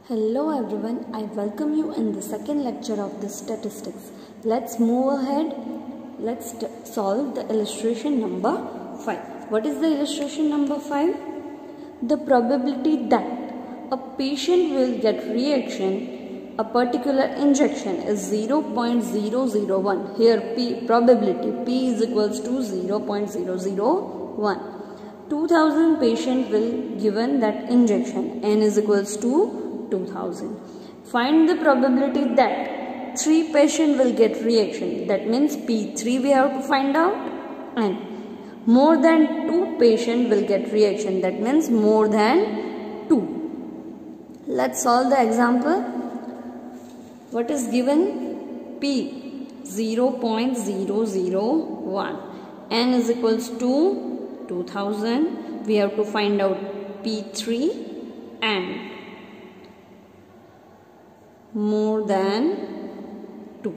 Hello everyone, I welcome you in the second lecture of the statistics. Let's move ahead. Let's solve the illustration number 5. What is the illustration number 5? The probability that a patient will get reaction, a particular injection is 0.001. Here probability P is equals to 0.001. 2000 patient will given that injection, N is equals to 2000. Find the probability that 3 patient will get reaction. That means P3 we have to find out, and more than 2 patient will get reaction. That means more than 2. Let's solve the example. What is given? P 0.001. N is equals to 2000. We have to find out P3 and more than 2,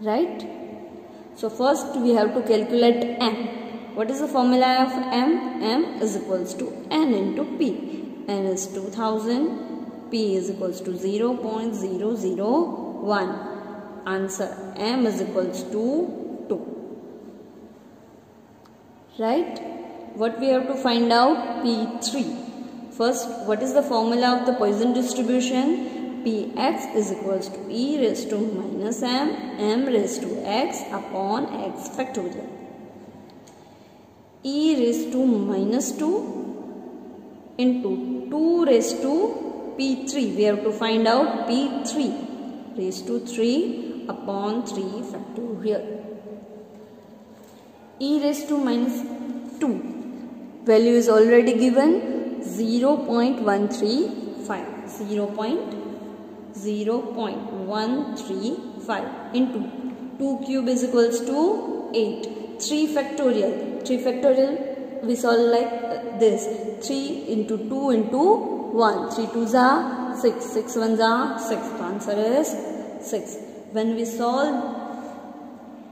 right? So first we have to calculate M. What is the formula of M? M is equals to N into P. N is 2000, P is equals to 0.001. Answer M is equals to 2, right? What we have to find out? P3. First, what is the formula of the Poisson distribution? Px is equals to e raised to minus m, m raised to x upon x factorial. E raised to minus 2 into 2 raised to P3. We have to find out P3 raised to 3 upon 3 factorial. E raised to minus 2. Value is already given 0.135. 0.135 into 2 cube is equals to 8. 3 factorial. 3 factorial we solve like this. 3 into 2 into 1. 3 2s are 6. 6 1s are 6. The answer is 6. When we solve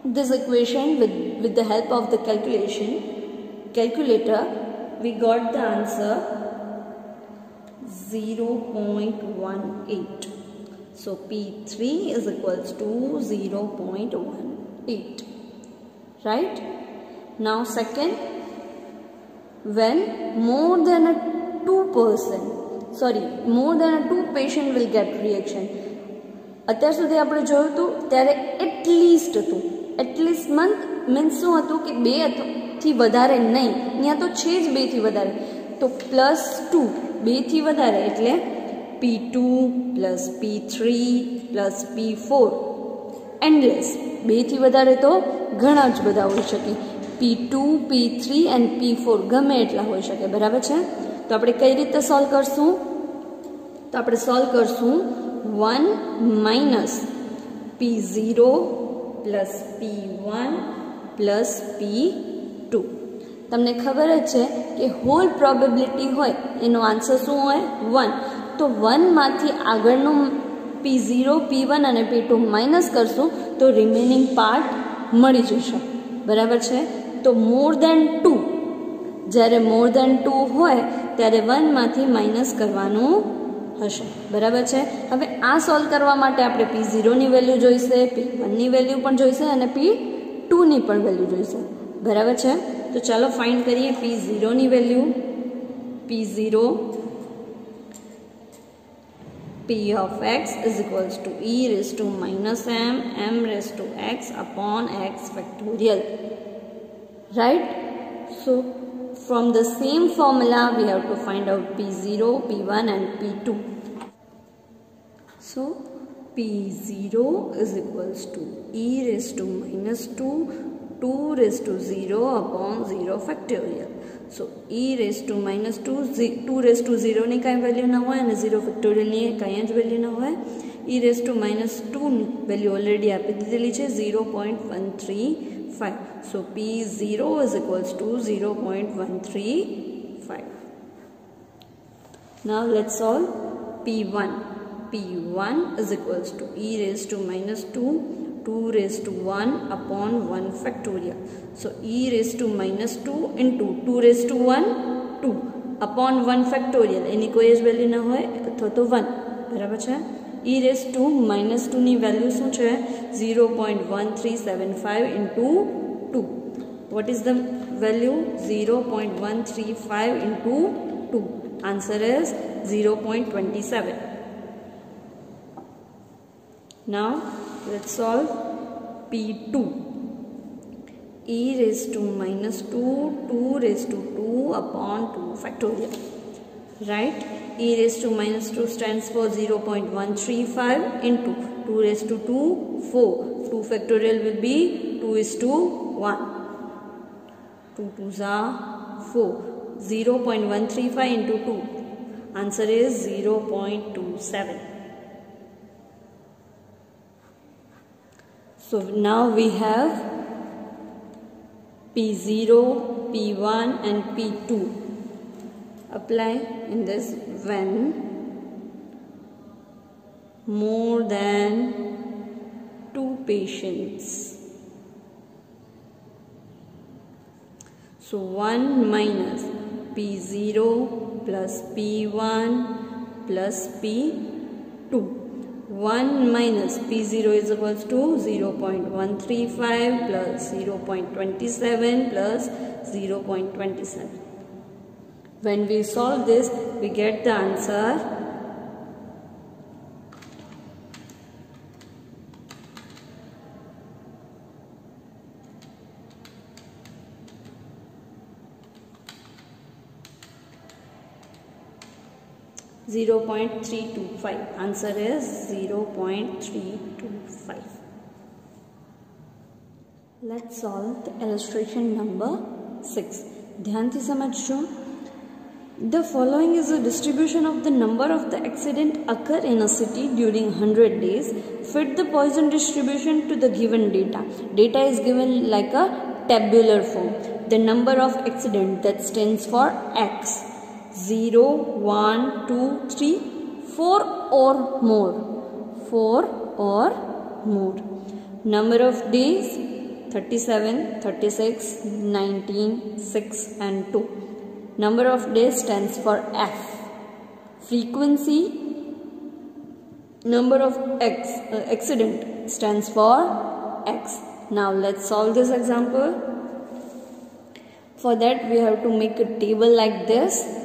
this equation with the help of the calculator, we got the answer 0.18. So P3 is equals to 0.18, right? Now second, when more than a 2 patient will get reaction. અત્યાર સુધી આપણે જોયું હતું ત્યારે at least હતું. At least means શું હતું કે 2 થી વધારે નહીં. અહીંયા તો છે જ 2 થી વધારે. તો +2 2 થી વધારે એટલે P2 plus P3 plus P4 endless. 2 થી વધારે તો ઘણા જ બધા હોઈ શકે. P2, P3 and P4 ગમે એટલા હોઈ શકે. બરાબર છે? તો આપણે કઈ રીતે સોલ્વ કરશું? તો આપણે સોલ્વ કરશું 1 minus P0 plus P1 plus P2. તમને ખબર જ છે કે હોલ પ્રોબેબિલિટી હોય એનો આન્સર શું હોય? 1. તો 1 માંથી આગળનું P0, P1 અને P2 માઇનસ કરશું તો રિમેનિંગ પાર્ટ મળી જશે. બરાબર છે? તો મોર દેન 2, જ્યારે મોર દેન 2 હોય ત્યારે 1 માંથી માઇનસ કરવાનું હશે. બરાબર છે? હવે આ સોલ્વ કરવા માટે આપણે P0 ની વેલ્યુ જોઈશે, P1 ની વેલ્યુ પણ જોઈશે અને P2 ની પણ વેલ્યુ જોઈશે. બરાબર છે? તો ચાલો ફાઇન્ડ કરીએ P0 ની value. P0 P of x is equals to e raised to minus m, m raised to x upon x factorial. Right? So, from the same formula, we have to find out P0, P1 and P2. So, P0 is equals to e raised to minus 2, 2 raised to 0 upon 0 factorial. So, e raised to minus 2, 2 raised to 0 ની કાંઈ value ન હોય અને 0 factorial ની કાંઈ જ value ન હોય. e raised to minus 2 ની વેલ્યુ ઓલરેડી આપી દીધેલી છે 0.135. So, P0 is equals to 0.135. Now, let's solve P1. P1 is equals to e raised to minus 2, 2 raised to 1 upon 1 factorial. So, e raised to minus 2 into 2 raised to 1, 2. Upon 1 factorial એની કોઈ જ value ન હોય અથવા તો 1 બરાબર છે e rays two -2 ની value શું છે 0.1375 into 2 what is the value 0.135 into 2 answer is 0.27 now let's solve p2 e raised to -2 2 raised to 2 upon 2 factorial right e raised to -2 stands for 0.135 into 2 raised to 2 4 2 factorial will be 2 is to 1 2 2s are 4 0.135 into 2 answer is 0.27 so now we have P0, P1 and P2 apply in this when more than 2 patients. So 1 minus P0 plus P1 plus P2. 1 minus P0 is equals to 0.135 plus 0.27 plus 0.27. When we solve this, we get the answer 0.325. Answer is 0.325. Let's solve the illustration number 6. ध्यान से समझो. The following is a distribution of the number of the accident occur in a city during 100 days. Fit the Poisson distribution to the given data. Data is given like a tabular form. The number of accident that stands for X. 0, 1, 2, 3, 4 or more. 4 or more. Number of days 37, 36, 19, 6 and 2. Number of days stands for F. Frequency, number of accident stands for X. Now let's solve this example. For that we have to make a table like this.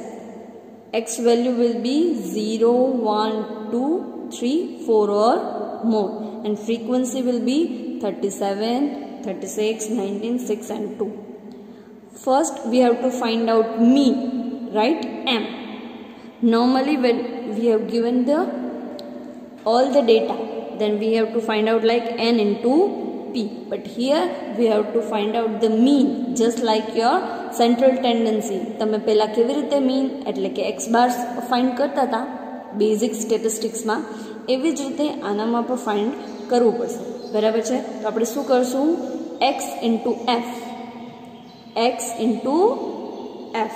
X value will be 0, 1, 2, 3, 4 or more. And frequency will be 37, 36, 19, 6 and 2. First we have to find out mean, right? M. Normally when we have given all the data, then we have to find out like N into P. But here we have to find out the mean, just like your central tendency. તમે પહેલા કેવી રીતે mean એટલે કે x bar find કરતા હતા basic statistics માં, એવી જ રીતે આનામાં પણ find કરવું પડશે. બરાબર છે? તો આપણે શું કરશું? x into f. X into F.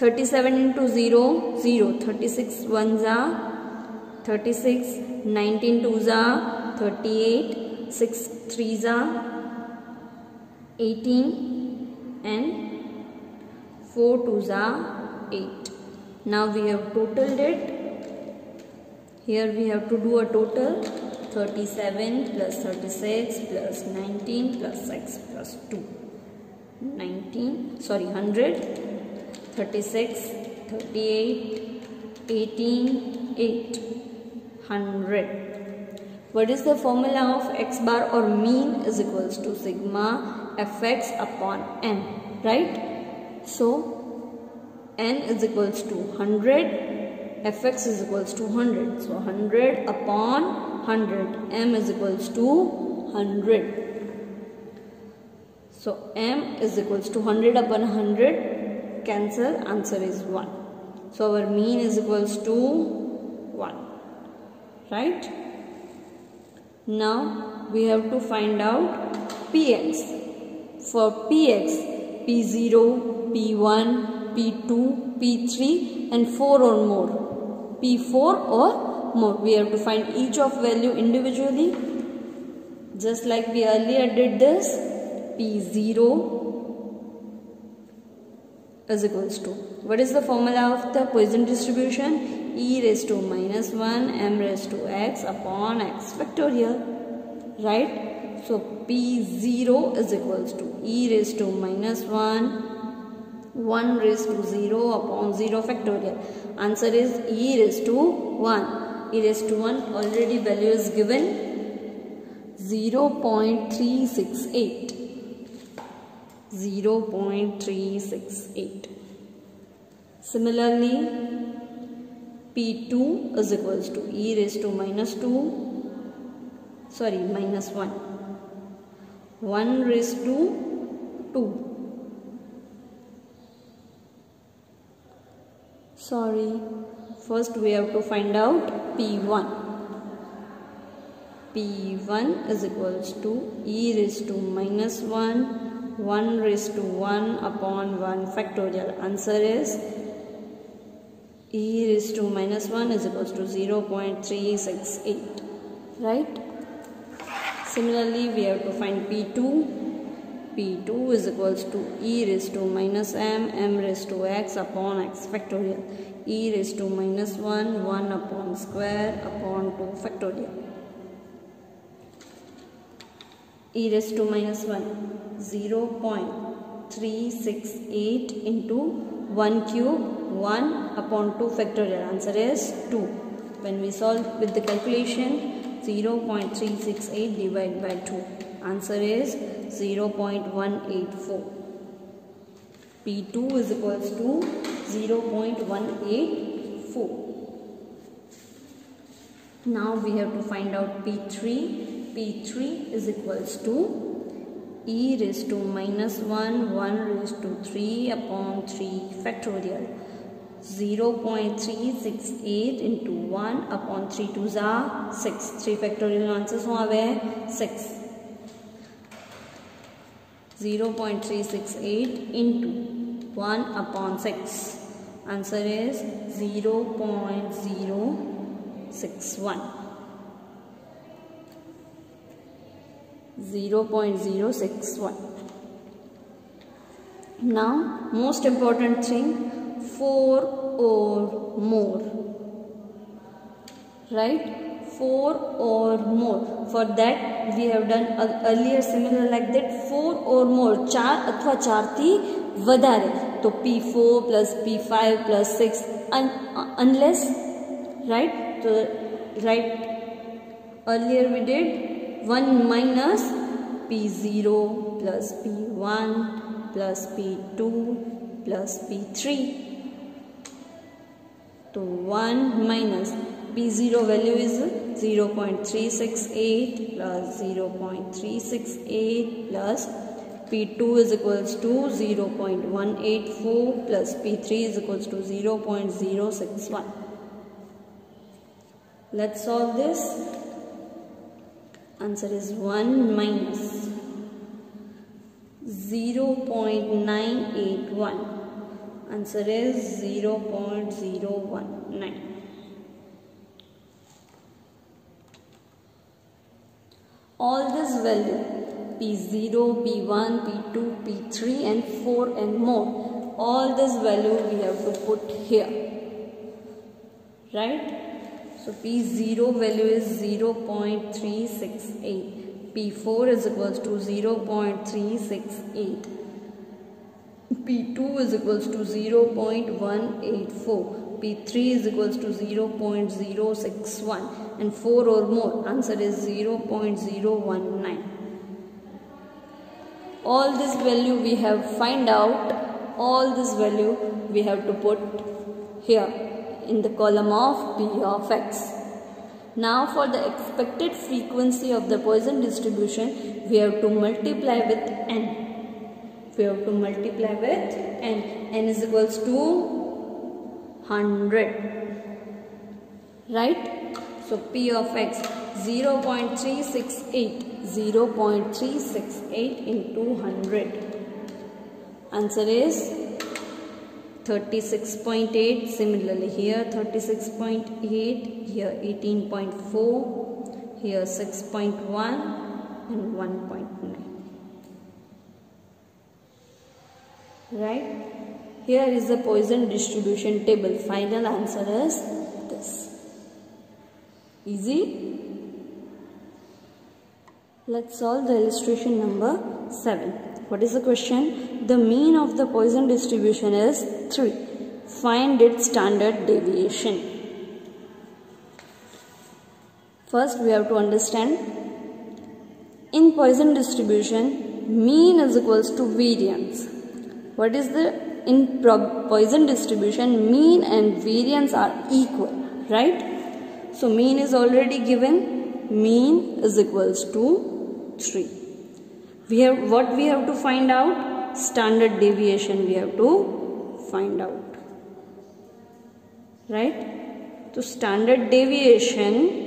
37 into 0, 0. 36 ones are 36, 19 twos are 38, 6 threes are 18 and 4 twos are 8. Now we have totaled it. Here we have to do a total. 37 plus 36 plus 19 plus 6 plus 2. 100, 36, 38, 18, 8. 100. What is the formula of x bar or mean is equals to sigma fx upon n, right? So n is equals to 100, fx is equals to 100. So 100 upon 100, m is equals to 100. So m is equals to 100 upon 100, cancel, answer is 1. So our mean is equals to 1, right? Now we have to find out px. For px, p0, p1, p2, p3 and 4 or more. p4 or more. We have to find each of value individually. Just like we earlier did this. p0, is equals to, what is the formula of the Poisson distribution? E raised to minus 1 m raised to x upon x factorial, right? So P0 is equals to e raised to minus 1 raised to 0 upon 0 factorial. Answer is e raised to 1. E raised to 1 already value is given 0.368. 0.368. Similarly, P2 is equals to e raised to minus 1. 1 raised to 2. First we have to find out P1. P1 is equals to e raised to minus 1 raised to 1 upon 1 factorial. Answer is e raised to minus 1 is equals to 0.368, right? Similarly, we have to find P2. P2 is equals to e raised to minus m raised to x upon x factorial. E raised to minus 1 upon square upon 2 factorial. E raised to minus 1, 0.368 into 1 cube 1 upon 2 factorial. Answer is 2. When we solve with the calculation, 0.368 divided by 2. Answer is 0.184. P2 is equals to 0.184. Now we have to find out P3. P3 is equals to e raised to minus 1 raised to 3 upon 3 factorial. 0.368 into 1 upon 3 2s are 6. 3 factorial answer શું આવે 6. 0.368 into 1 upon 6. Answer is 0.061. 0.061. Now, most important thing, 4 or more, right? 4 or more. For that we have done earlier similar like that. 4 or more, 4 अथवा 4 થી વધારે, तो P4 plus P5 plus 6 unless, right? So right, earlier we did 1 minus P0 plus P1 plus P2 plus P3. So 1 minus P0 value is 0.368 plus 0.368 plus P2 is equals to 0.184 plus P3 is equals to 0.061. Let's solve this. Answer is 1 minus 0.981. Answer is 0.019. All this value P0, P1, P2, P3 and 4 and more, all this value we have to put here, right? So P0 value is 0.368. P4 is equals to 0.368. P2 is equals to 0.184. P3 is equals to 0.061 and 4 or more. Answer is 0.019. All this value we have find out. All this value we have to put here in the column of P of x. Now for the expected frequency of the Poisson distribution, we have to multiply with n. We have to multiply with n. N is equals to 100. Right? So P of x 0.368. 0.368 into 100. Answer is 36.8. Similarly here 36.8, here 18.4, here 6.1 and 1.9. Right? Here is the Poisson distribution table. Final answer is this. Easy. Let's solve the illustration number 7. What is the question? The mean of the Poisson distribution is 3. Find its standard deviation. First we have to understand, in Poisson distribution, mean is equals to variance. What is the, in Poisson distribution, mean and variance are equal, right? So mean is already given. Mean is equals to 3. What we have to find out? Standard deviation we have to find out, right? So standard deviation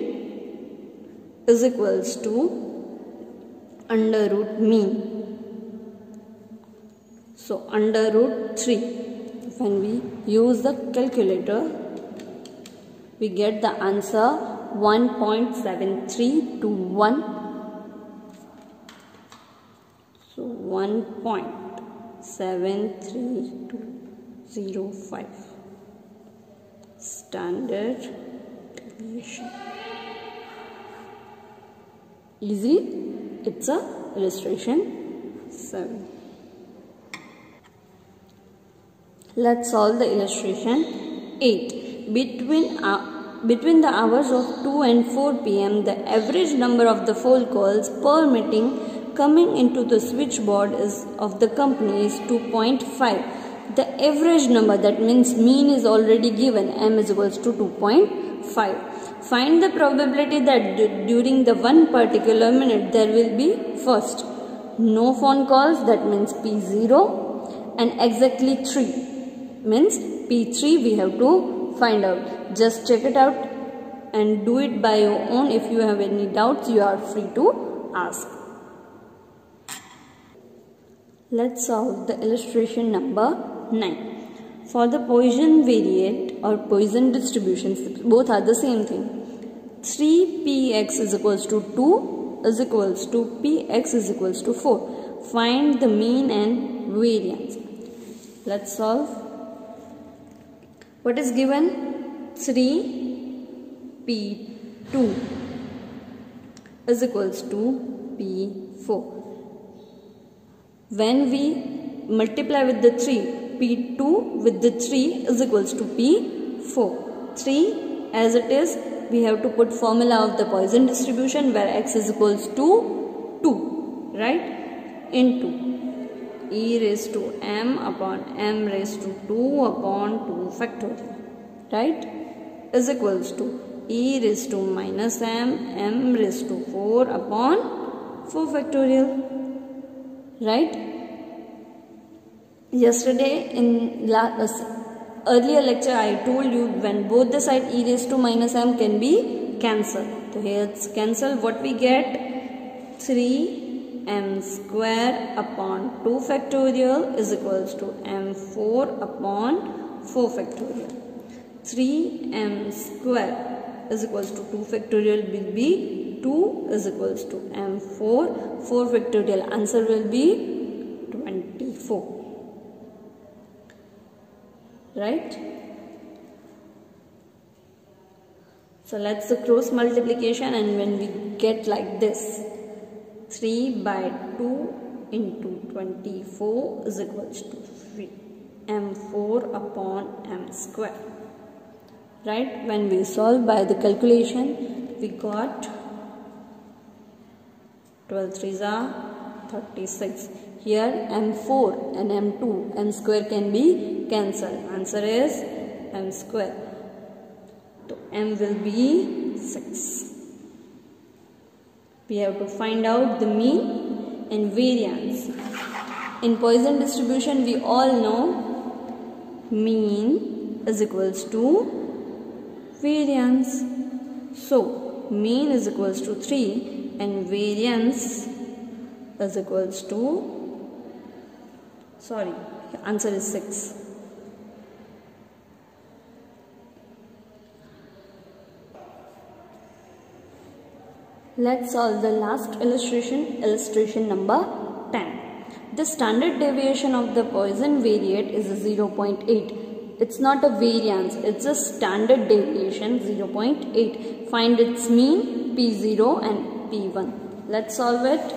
is equals to under root mean. So under root 3. When we use the calculator, we get the answer 1.73 to 1. So 1.73205. Standard deviation. Easy. It's a illustration 7. Let's solve the illustration 8. Between the hours of 2 and 4 p.m., the average number of the phone calls per meeting coming into the switchboard of the company is 2.5. The average number, that means mean, is already given. M is equals to 2.5. Find the probability that during the one particular minute there will be, first, no phone calls, that means P0, and exactly 3 means P3 we have to find out. Just check it out and do it by your own. If you have any doubts, you are free to ask. Let's solve the illustration number 9. For the Poisson variate or Poisson distributions, both are the same thing. 3px is equals to 2 is equals to px is equals to 4. Find the mean and variance. Let's solve. What is given? 3p2 is equals to p4. When we multiply with the 3, p2 with the 3 is equals to p4. 3 as it is, we have to put formula of the Poisson distribution where x is equals to 2, right? Into e raised to m upon m raised to 2 upon 2 factorial, right? Is equals to e raised to minus m, m raised to 4 upon 4 factorial, right? Yesterday in earlier lecture I told you when both the side e raised to minus m can be cancelled. So here it's cancelled. What we get? 3m square upon 2 factorial is equals to m4 upon 4 factorial. 3m square is equals to 2 factorial will be 2 is equals to m4. 4 factorial answer will be 24. Right? So let's do cross multiplication, and when we get like this, 3 by 2 into 24 is equals to m4 upon m square. Right? When we solve by the calculation, we got 12 3s are 36. Here m4 and m2, m square can be cancelled. Answer is m square. So m will be 6. We have to find out the mean and variance. In Poisson distribution, we all know mean is equals to variance. So mean is equals to 3 and variance is equals to, answer is 6. Let's solve the last illustration, illustration number 10. The standard deviation of the Poisson variate is 0.8. It's not a variance, it's a standard deviation, 0.8. Find its mean, P0 and P1. Let's solve it.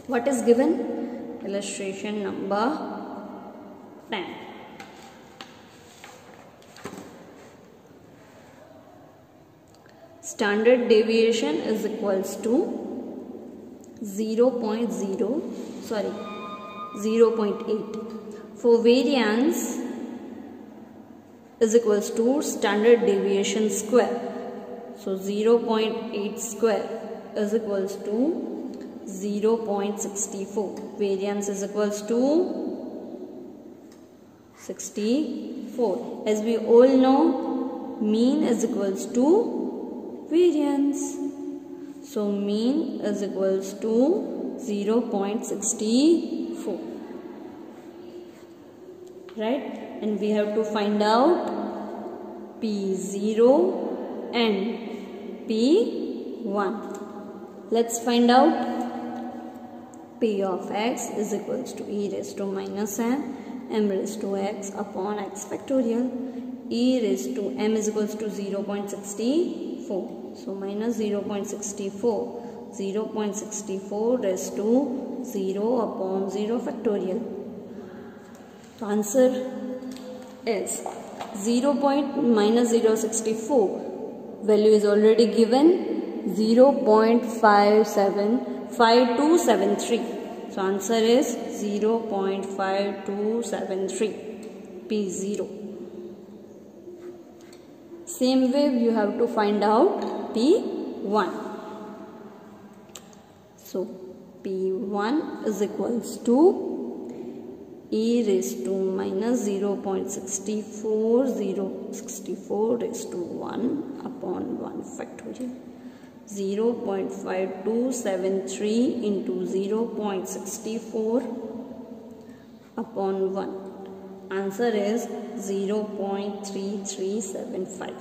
What is given? Illustration number 10. Standard deviation is equals to 0.8. For variance is equals to standard deviation square. So 0.8 square is equals to 0.64. Variance is equals to 64. As we all know, mean is equals to variance. So mean is equals to 0.64. Right? And we have to find out P0 and P1. Let's find out. P of x is equals to e raised to minus m raised to x upon x factorial. E raised to m is equals to 0.64. So minus 0.64. 0.64 raised to 0 upon 0 factorial. So answer is 0.64. Value is already given, 0.5273. So answer is 0.5273. P0. Same way you have to find out P1. So P1 is equals to e raised to minus 0.64 raised to 1 upon 1 factorial. 0.5273 into 0.64 upon 1. Answer is 0.3375.